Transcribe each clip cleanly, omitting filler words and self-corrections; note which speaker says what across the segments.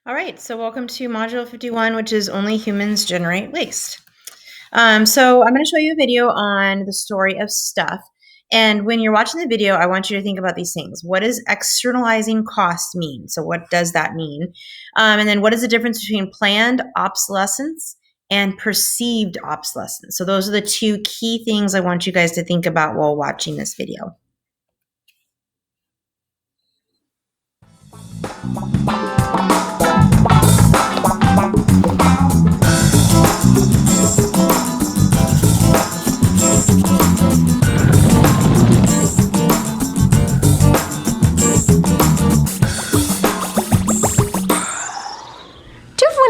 Speaker 1: All right, so welcome to Module 51, which is Only Humans Generate Waste. So I'm going to show you a video on the story of stuff. And when you're watching the video, I want you to think about these things. What does externalizing cost mean? So what does that mean? And then what is the difference between planned obsolescence and perceived obsolescence? So those are the two key things I want you guys to think about while watching this video.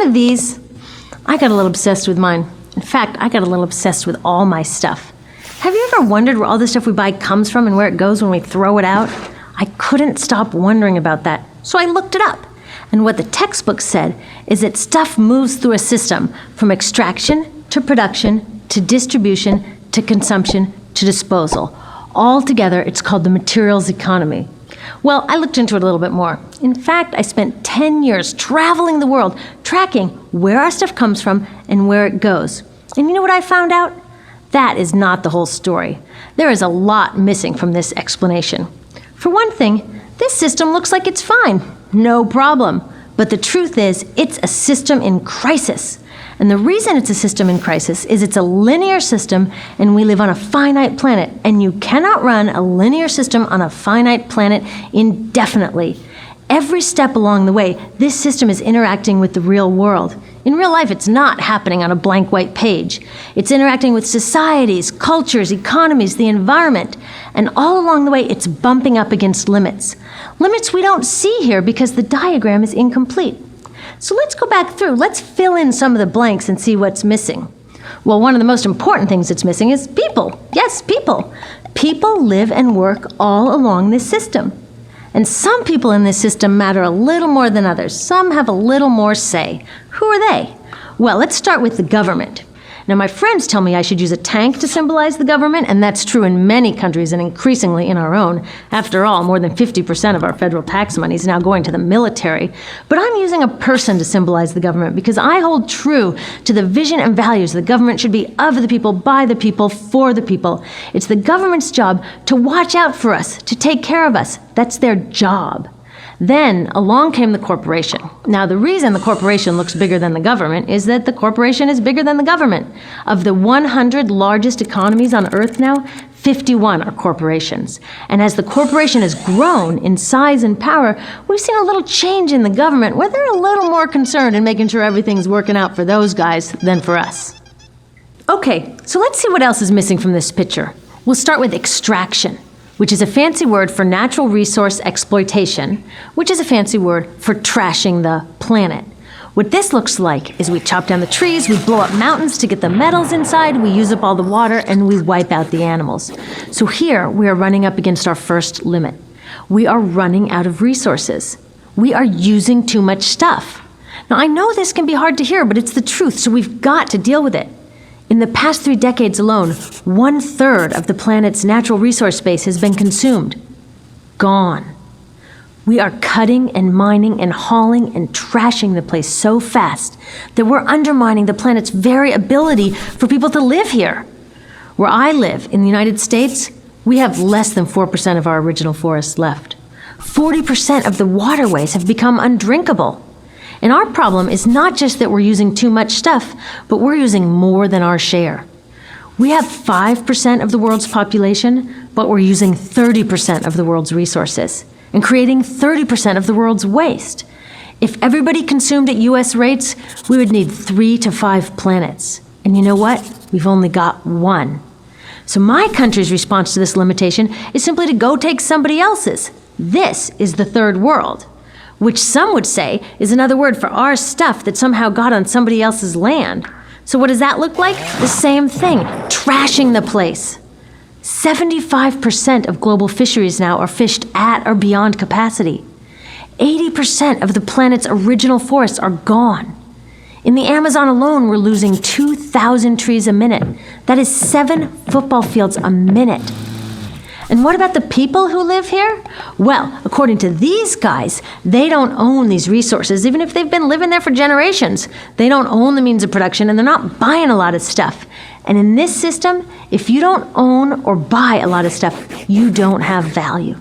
Speaker 2: Of these, I got a little obsessed with mine. In fact, I got a little obsessed with all my stuff. Have you ever wondered where all the stuff we buy comes from and where it goes when we throw it out? I couldn't stop wondering about that, so I looked it up. And what the textbook said is that stuff moves through a system from extraction to production to distribution to consumption to disposal. All together, it's called the materials economy. Well, I looked into it a little bit more. In fact, I spent 10 years traveling the world, tracking where our stuff comes from and where it goes. And you know what I found out? That is not the whole story. There is a lot missing from this explanation. For one thing, this system looks like it's fine. No problem. But the truth is, it's a system in crisis. And the reason it's a system in crisis is it's a linear system and we live on a finite planet. And you cannot run a linear system on a finite planet indefinitely. Every step along the way, this system is interacting with the real world. In real life, it's not happening on a blank white page. It's interacting with societies, cultures, economies, the environment. And all along the way, it's bumping up against limits. Limits we don't see here because the diagram is incomplete. So let's go back through. Let's fill in some of the blanks and see what's missing. Well, one of the most important things that's missing is people. Yes, people. People live and work all along this system. And some people in this system matter a little more than others. Some have a little more say. Who are they? Well, let's start with the government. Now, my friends tell me I should use a tank to symbolize the government, and that's true in many countries and increasingly in our own. After all, more than 50% of our federal tax money is now going to the military. But I'm using a person to symbolize the government because I hold true to the vision and values the government should be of the people, by the people, for the people. It's the government's job to watch out for us, to take care of us. That's their job. Then along came the corporation. Now, the reason the corporation looks bigger than the government is that the corporation is bigger than the government. Of the 100 largest economies on Earth now, 51 are corporations. And as the corporation has grown in size and power, we've seen a little change in the government where they're a little more concerned in making sure everything's working out for those guys than for us. Okay, so let's see what else is missing from this picture. We'll start with extraction, which is a fancy word for natural resource exploitation, which is a fancy word for trashing the planet. What this looks like is we chop down the trees, we blow up mountains to get the metals inside, we use up all the water, and we wipe out the animals. So here we are running up against our first limit. We are running out of resources. We are using too much stuff. Now, I know this can be hard to hear, but it's the truth, so we've got to deal with it. In the past 3 decades alone, 1/3 of the planet's natural resource base has been consumed. Gone. We are cutting and mining and hauling and trashing the place so fast that we're undermining the planet's very ability for people to live here. Where I live, in the United States, we have less than 4% of our original forests left. 40% of the waterways have become undrinkable. And our problem is not just that we're using too much stuff, but we're using more than our share. We have 5% of the world's population, but we're using 30% of the world's resources and creating 30% of the world's waste. If everybody consumed at US rates, we would need 3 to 5 planets. And you know what? We've only got 1. So my country's response to this limitation is simply to go take somebody else's. This is the third world, which some would say is another word for our stuff that somehow got on somebody else's land. So what does that look like? The same thing, trashing the place. 75% of global fisheries now are fished at or beyond capacity. 80% of the planet's original forests are gone. In the Amazon alone, we're losing 2,000 trees a minute. That is 7 football fields a minute. And what about the people who live here? Well, according to these guys, they don't own these resources, even if they've been living there for generations. They don't own the means of production, and they're not buying a lot of stuff. And in this system, if you don't own or buy a lot of stuff, you don't have value.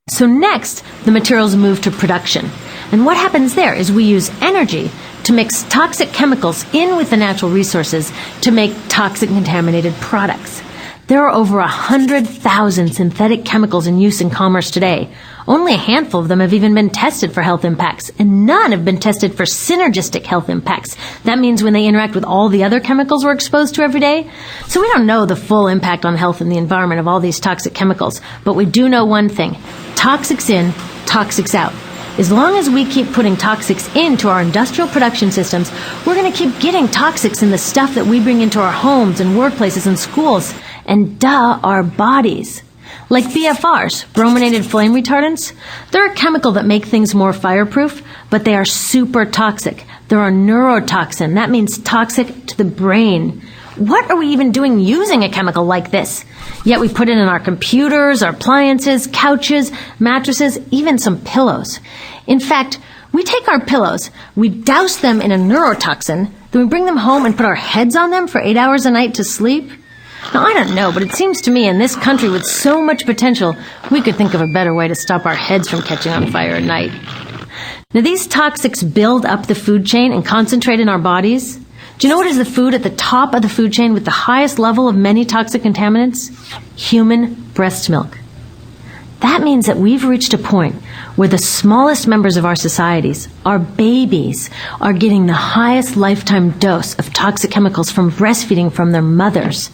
Speaker 2: So next, the materials move to production. And what happens there is we use energy to mix toxic chemicals in with the natural resources to make toxic contaminated products. There are over 100,000 synthetic chemicals in use in commerce today. Only a handful of them have even been tested for health impacts, and none have been tested for synergistic health impacts. That means when they interact with all the other chemicals we're exposed to every day. So we don't know the full impact on health and the environment of all these toxic chemicals, but we do know one thing: toxics in, toxics out. As long as we keep putting toxics into our industrial production systems, we're going to keep getting toxics in the stuff that we bring into our homes and workplaces and schools, and our bodies. Like BFRs, brominated flame retardants, they're a chemical that make things more fireproof, but they are super toxic. They're a neurotoxin. That means toxic to the brain. What are we even doing using a chemical like this? Yet we put it in our computers, our appliances, couches, mattresses, even some pillows. In fact, we take our pillows, we douse them in a neurotoxin, then we bring them home and put our heads on them for 8 hours a night to sleep. Now, I don't know, but it seems to me in this country with so much potential, we could think of a better way to stop our heads from catching on fire at night. Now, these toxics build up the food chain and concentrate in our bodies. Do you know what is the food at the top of the food chain with the highest level of many toxic contaminants? Human breast milk. That means that we've reached a point where the smallest members of our societies, our babies, are getting the highest lifetime dose of toxic chemicals from breastfeeding from their mothers.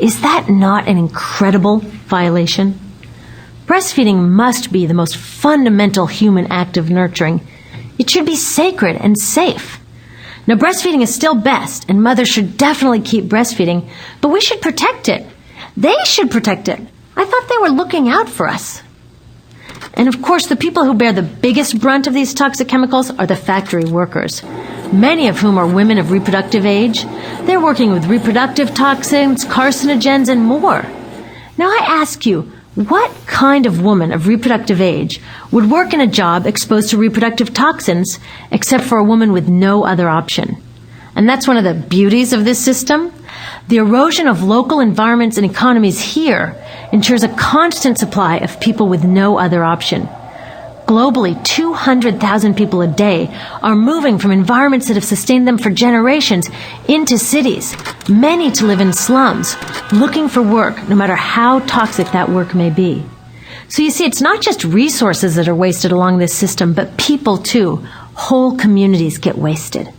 Speaker 2: Is that not an incredible violation? Breastfeeding must be the most fundamental human act of nurturing. It should be sacred and safe. Now, breastfeeding is still best, and mothers should definitely keep breastfeeding, but we should protect it. They should protect it. I thought they were looking out for us. And of course, the people who bear the biggest brunt of these toxic chemicals are the factory workers, many of whom are women of reproductive age. They're working with reproductive toxins, carcinogens, and more. Now I ask you, what kind of woman of reproductive age would work in a job exposed to reproductive toxins except for a woman with no other option? And that's one of the beauties of this system. The erosion of local environments and economies here ensures a constant supply of people with no other option. Globally, 200,000 people a day are moving from environments that have sustained them for generations into cities, many to live in slums, looking for work, no matter how toxic that work may be. So you see, it's not just resources that are wasted along this system, but people too. Whole communities get wasted.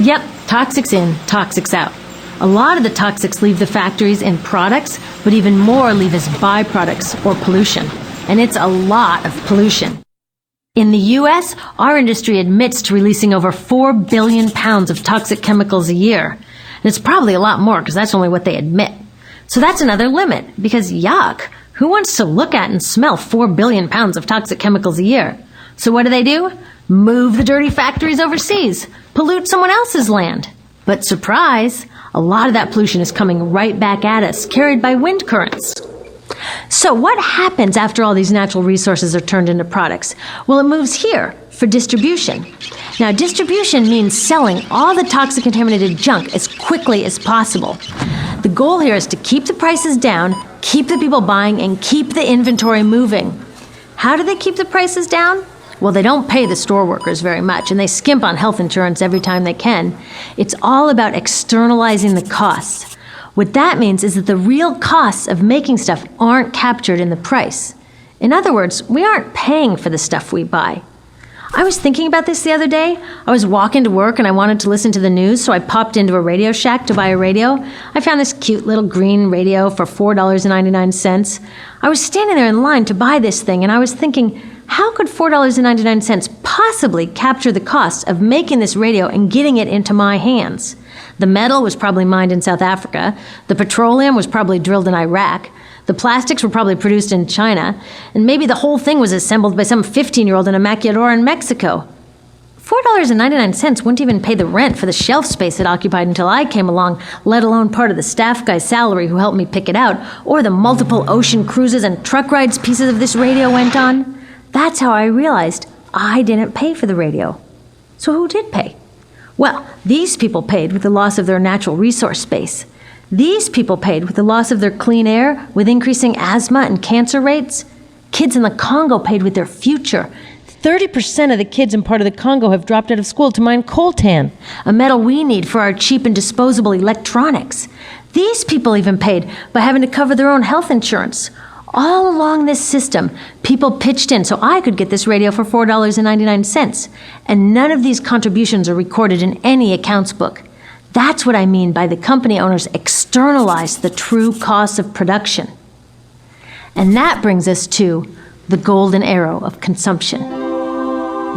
Speaker 2: Yep, toxics in, toxics out. A lot of the toxics leave the factories in products, but even more leave as byproducts or pollution. And it's a lot of pollution. In the U.S., our industry admits to releasing over 4 billion pounds of toxic chemicals a year. And it's probably a lot more because that's only what they admit. So that's another limit, because yuck, who wants to look at and smell 4 billion pounds of toxic chemicals a year? So what do? Move the dirty factories overseas, pollute someone else's land. But surprise, a lot of that pollution is coming right back at us, carried by wind currents. So what happens after all these natural resources are turned into products? Well, it moves here for distribution. Now, distribution means selling all the toxic contaminated junk as quickly as possible. The goal here is to keep the prices down, keep the people buying, and keep the inventory moving. How do they keep the prices down? Well, they don't pay the store workers very much, and they skimp on health insurance every time they can. It's all about externalizing the costs. What that means is that the real costs of making stuff aren't captured in the price. In other words, we aren't paying for the stuff we buy. I was thinking about this the other day. I was walking to work and I wanted to listen to the news, so I popped into a Radio Shack to buy a radio. I found this cute little green radio for $4.99. I was standing there in line to buy this thing, and I was thinking, how could $4.99 possibly capture the cost of making this radio and getting it into my hands? The metal was probably mined in South Africa. The petroleum was probably drilled in Iraq. The plastics were probably produced in China. And maybe the whole thing was assembled by some 15-year-old in a maquiladora in Mexico. $4.99 wouldn't even pay the rent for the shelf space it occupied until I came along, let alone part of the staff guy's salary who helped me pick it out, or the multiple ocean cruises and truck rides pieces of this radio went on. That's how I realized I didn't pay for the radio. So who did pay? Well, these people paid with the loss of their natural resource space. These people paid with the loss of their clean air, with increasing asthma and cancer rates. Kids in the Congo paid with their future. 30% of the kids in part of the Congo have dropped out of school to mine coltan, a metal we need for our cheap and disposable electronics. These people even paid by having to cover their own health insurance. All along this system, people pitched in so I could get this radio for $4.99, and none of these contributions are recorded in any accounts book. That's what I mean by the company owners externalized the true costs of production. And that brings us to the golden arrow of consumption.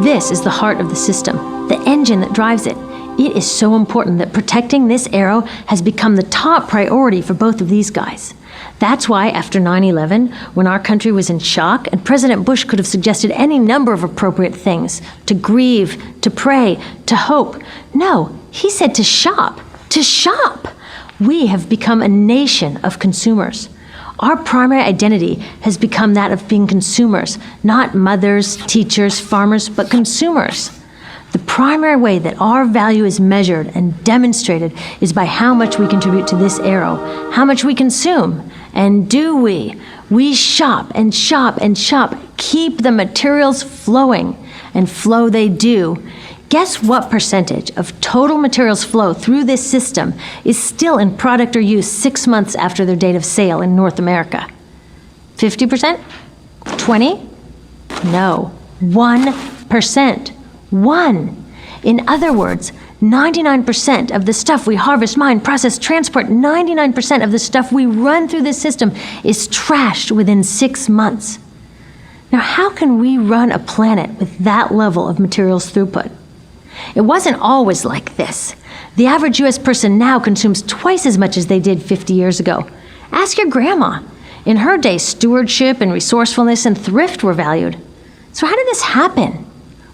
Speaker 2: This is the heart of the system, the engine that drives it. It is so important that protecting this arrow has become the top priority for both of these guys. That's why after 9/11, when our country was in shock, and President Bush could have suggested any number of appropriate things, to grieve, to pray, to hope. No, he said to shop, to shop. We have become a nation of consumers. Our primary identity has become that of being consumers, not mothers, teachers, farmers, but consumers. The primary way that our value is measured and demonstrated is by how much we contribute to this arrow, how much we consume. And do we? We shop and shop and shop, keep the materials flowing, and flow they do. Guess what percentage of total materials flow through this system is still in product or use 6 months after their date of sale in North America? 50%? 20? No, 1%. 1. In other words, 99% of the stuff we harvest, mine, process, transport, 99% of the stuff we run through this system is trashed within 6 months. Now, how can we run a planet with that level of materials throughput? It wasn't always like this. The average U.S. person now consumes twice as much as they did 50 years ago. Ask your grandma. In her day, stewardship and resourcefulness and thrift were valued. So how did this happen?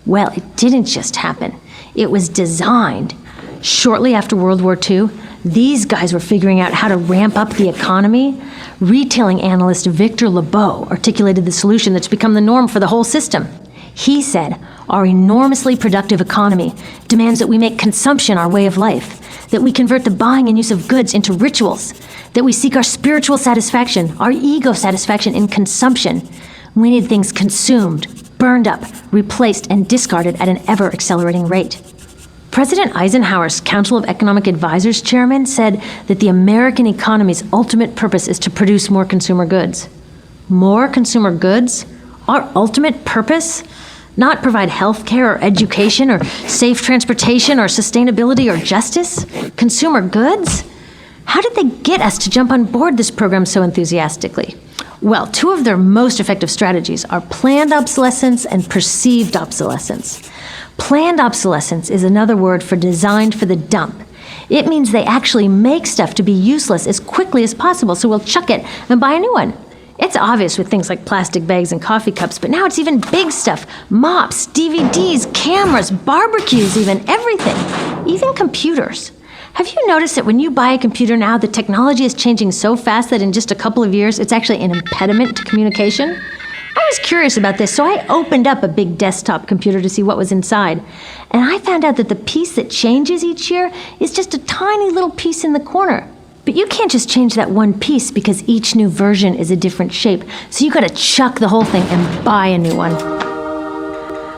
Speaker 2: Well, it didn't just happen. It was designed. Shortly after World War II, these guys were figuring out how to ramp up the economy. Retailing analyst Victor Lebow articulated the solution that's become the norm for the whole system. He said, our enormously productive economy demands that we make consumption our way of life, that we convert the buying and use of goods into rituals, that we seek our spiritual satisfaction, our ego satisfaction in consumption. We need things consumed, burned up, replaced, and discarded at an ever-accelerating rate. President Eisenhower's Council of Economic Advisors chairman said that the American economy's ultimate purpose is to produce more consumer goods. More consumer goods? Our ultimate purpose? Not provide health care or education or safe transportation or sustainability or justice? Consumer goods? How did they get us to jump on board this program so enthusiastically? Well, 2 of their most effective strategies are planned obsolescence and perceived obsolescence. Planned obsolescence is another word for designed for the dump. It means they actually make stuff to be useless as quickly as possible, so we'll chuck it and buy a new one. It's obvious with things like plastic bags and coffee cups, but now it's even big stuff. Mops, DVDs, cameras, barbecues even, everything. Even computers. Have you noticed that when you buy a computer now, the technology is changing so fast that in just a couple of years, it's actually an impediment to communication? I was curious about this, so I opened up a big desktop computer to see what was inside. And I found out that the piece that changes each year is just a tiny little piece in the corner. But you can't just change that one piece because each new version is a different shape. So you gotta chuck the whole thing and buy a new one.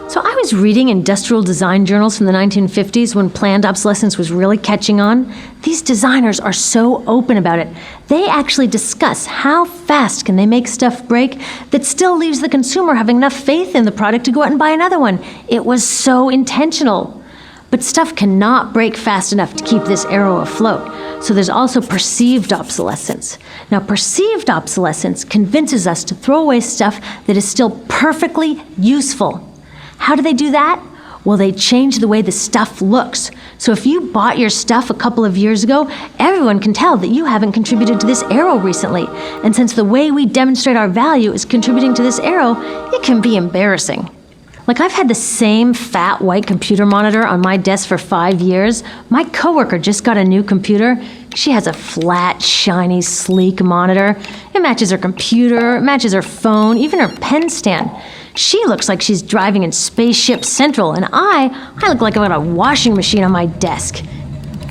Speaker 2: So I was reading industrial design journals from the 1950s when planned obsolescence was really catching on. These designers are so open about it. They actually discuss how fast can they make stuff break that still leaves the consumer having enough faith in the product to go out and buy another one. It was so intentional. But stuff cannot break fast enough to keep this arrow afloat. So there's also perceived obsolescence. Now, perceived obsolescence convinces us to throw away stuff that is still perfectly useful. How do they do that? Well, they change the way the stuff looks. So if you bought your stuff a couple of years ago, everyone can tell that you haven't contributed to this arrow recently. And since the way we demonstrate our value is contributing to this arrow, it can be embarrassing. Like, I've had the same fat white computer monitor on my desk for 5 years. My coworker just got a new computer. She has a flat, shiny, sleek monitor. It matches her computer, it matches her phone, even her pen stand. She looks like she's driving in Spaceship Central, and I look like I've got a washing machine on my desk.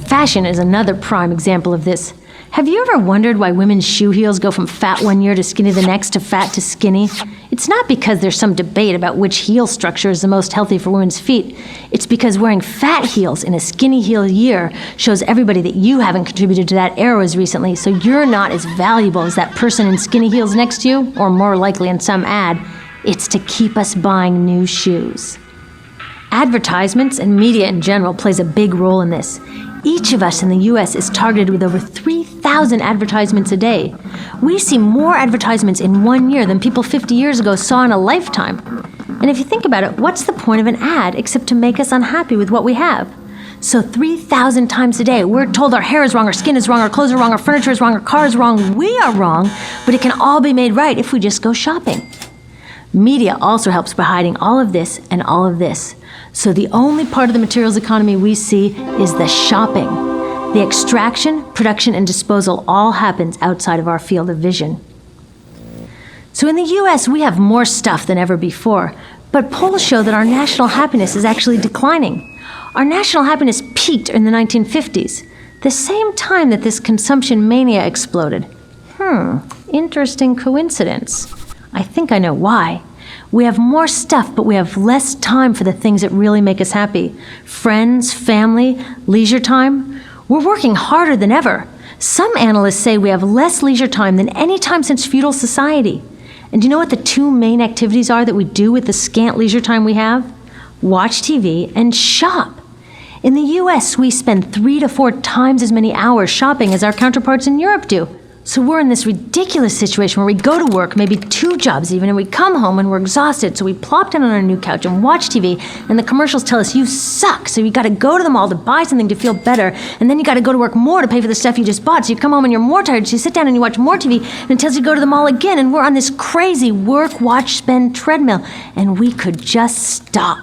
Speaker 2: Fashion is another prime example of this. Have you ever wondered why women's shoe heels go from fat one year to skinny the next to fat to skinny? It's not because there's some debate about which heel structure is the most healthy for women's feet. It's because wearing fat heels in a skinny heel year shows everybody that you haven't contributed to that era as recently, so you're not as valuable as that person in skinny heels next to you, or more likely in some ad. It's to keep us buying new shoes. Advertisements and media in general plays a big role in this. Each of us in the U.S. is targeted with over 3,000 advertisements a day. We see more advertisements in 1 year than people 50 years ago saw in a lifetime. And if you think about it, what's the point of an ad except to make us unhappy with what we have? So 3,000 times a day, we're told our hair is wrong, our skin is wrong, our clothes are wrong, our furniture is wrong, our car is wrong. We are wrong, but it can all be made right if we just go shopping. Media also helps by hiding all of this and all of this. So the only part of the materials economy we see is the shopping. The extraction, production, and disposal all happens outside of our field of vision. So in the US, we have more stuff than ever before, but polls show that our national happiness is actually declining. Our national happiness peaked in the 1950s, the same time that this consumption mania exploded. Interesting coincidence. I think I know why. We have more stuff, but we have less time for the things that really make us happy. Friends, family, leisure time. We're working harder than ever. Some analysts say we have less leisure time than any time since feudal society. And do you know what the two main activities are that we do with the scant leisure time we have? Watch TV and shop. In the US, we spend 3 to 4 times as many hours shopping as our counterparts in Europe do. So we're in this ridiculous situation where we go to work, maybe 2 jobs even, and we come home and we're exhausted, so we plop down on our new couch and watch TV, and the commercials tell us you suck, so you gotta go to the mall to buy something to feel better, and then you gotta go to work more to pay for the stuff you just bought, so you come home and you're more tired, so you sit down and you watch more TV, and it tells you to go to the mall again, and we're on this crazy work, watch, spend treadmill, and we could just stop.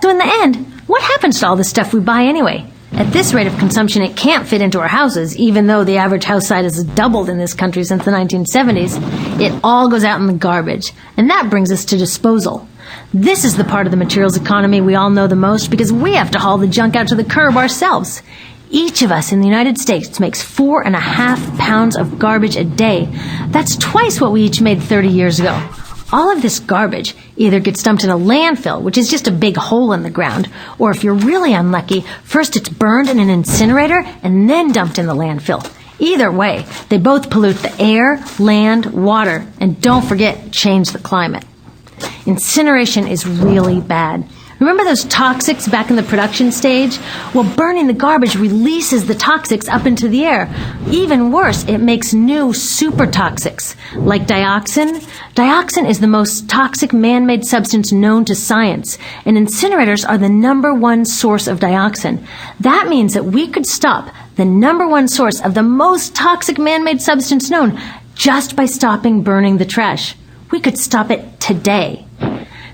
Speaker 2: So in the end, what happens to all this stuff we buy anyway? At this rate of consumption, it can't fit into our houses, even though the average house size has doubled in this country since the 1970s. It all goes out in the garbage. And that brings us to disposal. This is the part of the materials economy we all know the most because we have to haul the junk out to the curb ourselves. Each of us in the United States makes 4.5 pounds of garbage a day. That's twice what we each made 30 years ago. All of this garbage either gets dumped in a landfill, which is just a big hole in the ground, or if you're really unlucky, first it's burned in an incinerator and then dumped in the landfill. Either way, they both pollute the air, land, water, and don't forget, change the climate. Incineration is really bad. Remember those toxics back in the production stage? Well, burning the garbage releases the toxics up into the air. Even worse, it makes new super toxics, like dioxin. Dioxin is the most toxic man-made substance known to science, and incinerators are the #1 source of dioxin. That means that we could stop the #1 source of the most toxic man-made substance known just by stopping burning the trash. We could stop it today.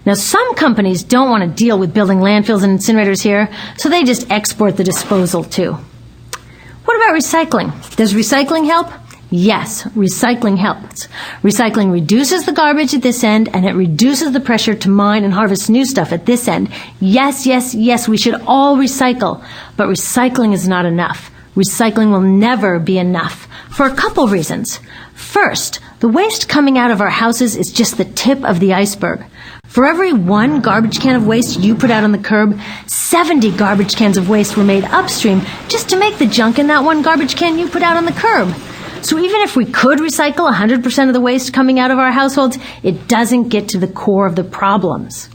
Speaker 2: Now, some companies don't want to deal with building landfills and incinerators here, so they just export the disposal too. What about recycling? Does recycling help? Yes, recycling helps. Recycling reduces the garbage at this end, and it reduces the pressure to mine and harvest new stuff at this end. Yes, yes, yes, we should all recycle, but recycling is not enough. Recycling will never be enough for a couple reasons. First, the waste coming out of our houses is just the tip of the iceberg. For every 1 garbage can of waste you put out on the curb, 70 garbage cans of waste were made upstream just to make the junk in that 1 garbage can you put out on the curb. So even if we could recycle 100% of the waste coming out of our households, it doesn't get to the core of the problems.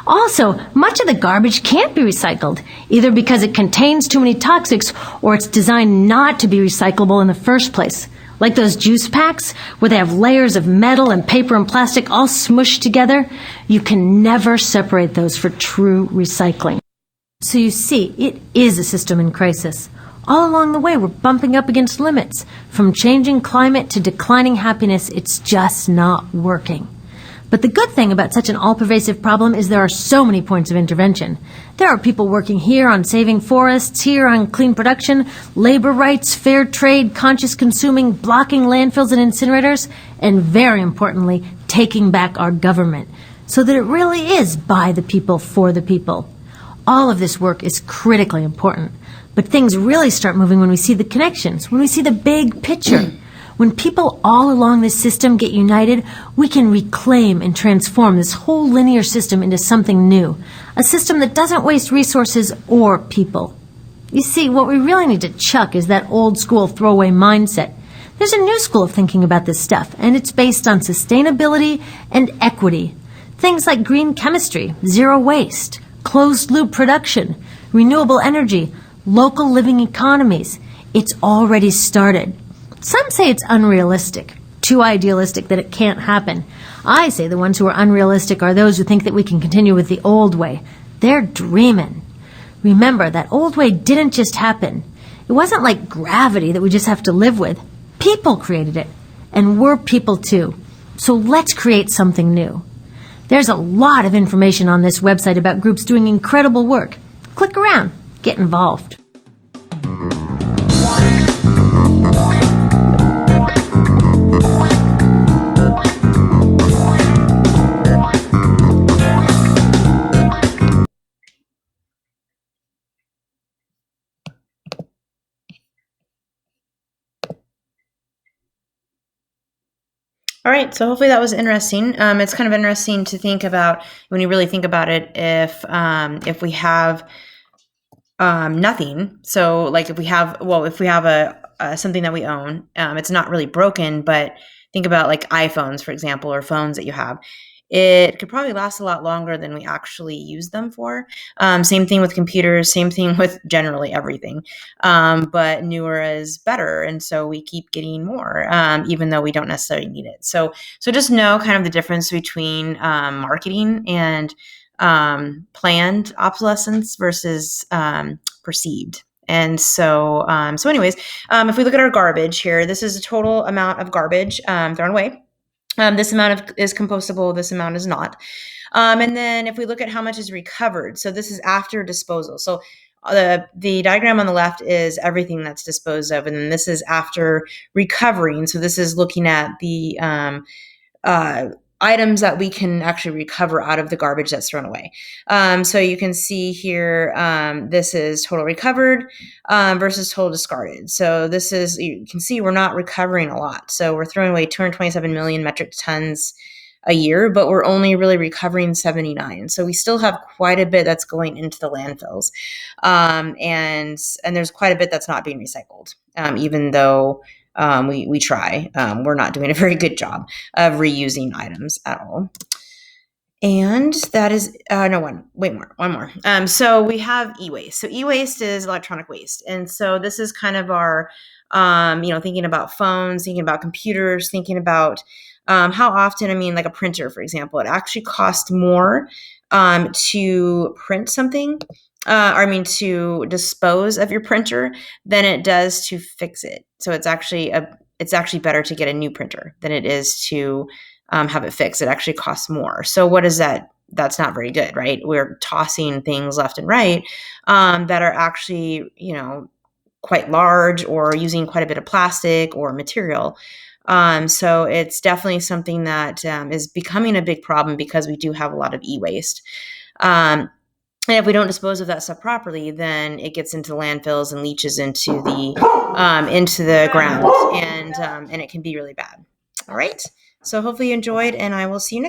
Speaker 2: Also, much of the garbage can't be recycled, either because it contains too many toxics or it's designed not to be recyclable in the first place. Like those juice packs, where they have layers of metal and paper and plastic all smushed together, you can never separate those for true recycling. So you see, it is a system in crisis. All along the way, we're bumping up against limits. From changing climate to declining happiness, it's just not working. But the good thing about such an all-pervasive problem is there are so many points of intervention. There are people working here on saving forests, here on clean production, labor rights, fair trade, conscious consuming, blocking landfills and incinerators, and very importantly, taking back our government, so that it really is by the people, for the people. All of this work is critically important, but things really start moving when we see the connections, when we see the big picture. When people all along this system get united, we can reclaim and transform this whole linear system into something new, a system that doesn't waste resources or people. You see, what we really need to chuck is that old school throwaway mindset. There's a new school of thinking about this stuff, and it's based on sustainability and equity. Things like green chemistry, zero waste, closed loop production, renewable energy, local living economies. It's already started. Some say it's unrealistic, too idealistic that it can't happen. I say the ones who are unrealistic are those who think that we can continue with the old way. They're dreaming. Remember, that old way didn't just happen. It wasn't like gravity that we just have to live with. People created it, and we're people too. So let's create something new. There's a lot of information on this website about groups doing incredible work. Click around, get involved.
Speaker 1: All right, so hopefully that was interesting. It's kind of interesting to think about when you really think about it. If we have nothing, so like if we have a something that we own, it's not really broken. But think about like iPhones, for example, or phones that you have. It could probably last a lot longer than we actually use them for. Same thing with computers, same thing with generally everything. But newer is better. And so we keep getting more, even though we don't necessarily need it. So just know kind of the difference between marketing and planned obsolescence versus perceived. And so anyways, if we look at our garbage here, this is a total amount of garbage thrown away. This amount is compostable, this amount is not. And then if we look at how much is recovered, so this is after disposal. So the diagram on the left is everything that's disposed of, and then this is after recovering. So this is looking at the items that we can actually recover out of the garbage that's thrown away. So you can see here, this is total recovered versus total discarded. So this is, you can see we're not recovering a lot. So we're throwing away 227 million metric tons a year, but we're only really recovering 79. So we still have quite a bit that's going into the landfills. And there's quite a bit that's not being recycled, even though we try. We're not doing a very good job of reusing items at all. And that is, one more. So we have e-waste. So e-waste is electronic waste. And so this is kind of our, thinking about phones, thinking about computers, thinking about how often, like a printer, for example, it actually costs more to print something, to dispose of your printer than it does to fix it. So it's actually better to get a new printer than it is to have it fixed. It actually costs more. So what is that? That's not very good, right? We're tossing things left and right that are actually, quite large or using quite a bit of plastic or material. So it's definitely something that is becoming a big problem because we do have a lot of e-waste. And if we don't dispose of that stuff properly, then it gets into landfills and leaches into the ground, and it can be really bad. All right. So hopefully you enjoyed, and I will see you next.